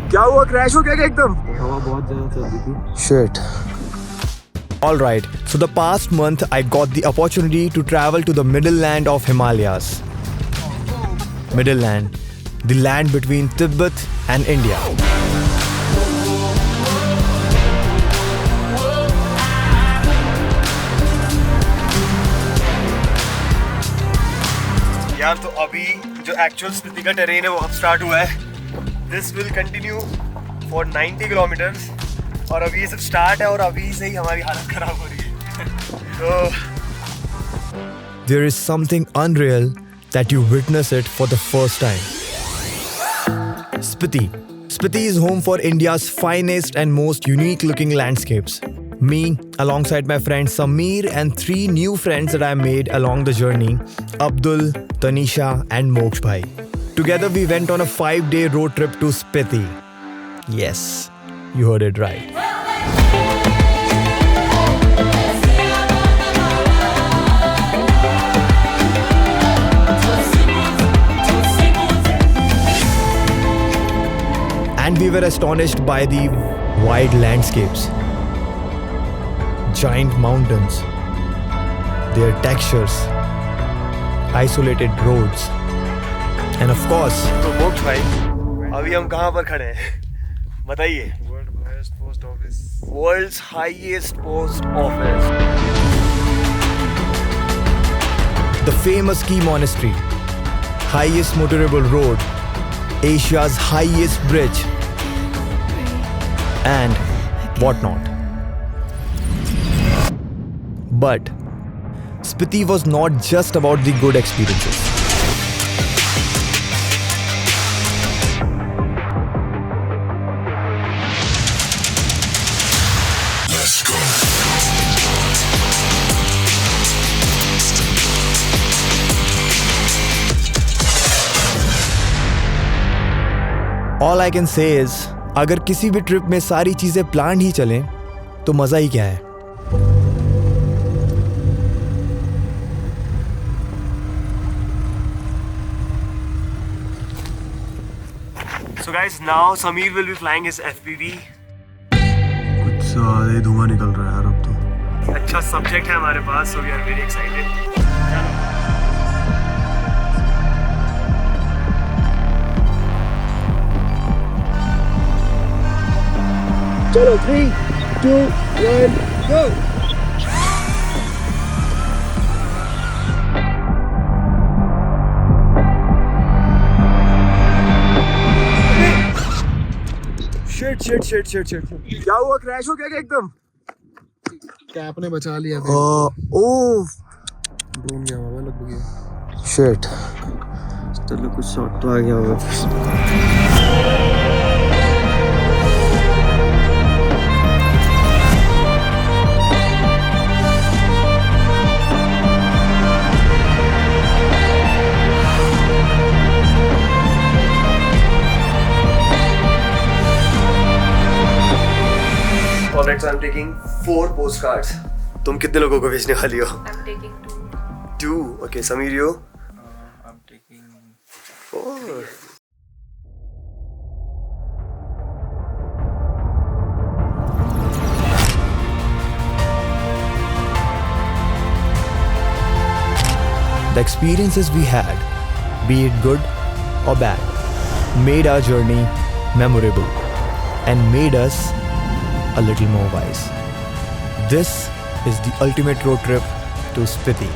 क्या हुआ? क्रैश हो गया क्या एकदम? हवा बहुत ज़्यादा चल रही थी. Shit. Alright, so the past month I got the opportunity to travel to the Middle Land of Himalayas. Middle Land, the land between Tibet and India. यार तो अभी जो एक्चुअल स्पीति का टेरेन है वो अब स्टार्ट हुआ है. This will continue for 90 kilometres और अभी ये सब स्टार्ट है और अभी से ही हमारी हालत खराब हो रही है. तो There is something unreal that you witness it for the first time. Spiti. Spiti is home for India's finest and most unique looking landscapes. Me, alongside my friend Sameer and 3 new friends that I made along the journey, Abdul, Tanisha and Moksh Bhai. Together we went on a 5-day road trip to Spiti. Yes, you heard it right. And we were astonished by the wide landscapes, giant mountains, their textures, isolated roads, and of course, तो मोक्ष भाई अभी हम कहाँ पर खड़े हैं बताइए. World's highest post office. the famous ski monastery, highest motorable road, Asia's highest bridge, and whatnot. But Spiti was not just about the good experiences. All I can say is, अगर किसी भी ट्रिप में सारी चीजें plan ही चलें तो मजा ही क्या है. So guys, now Sameer will be flying his FPV. कुछ ज़्यादा ही धुआं निकल रहा है यार अब तो. अच्छा सब्जेक्ट है हमारे पास, so we are very excited. चलो 3, 2, 1, go! Shit. क्या हुआ? क्रैश हो गया क्या एकदम? कैप ने बचा लिया था. ओह ड्रोन गया हुआ लगभग ये. शिट. चलो कुछ शॉट तो आ गया होगा. Alright, so I'm taking 4 postcards. तुम कितने लोगों को भेजने वाली हो? I'm taking 2. 2. Okay, Sameer, you? I'm taking 4. The experiences we had, be it good or bad, made our journey memorable and made us a little more wise. This is the ultimate road trip to Spiti.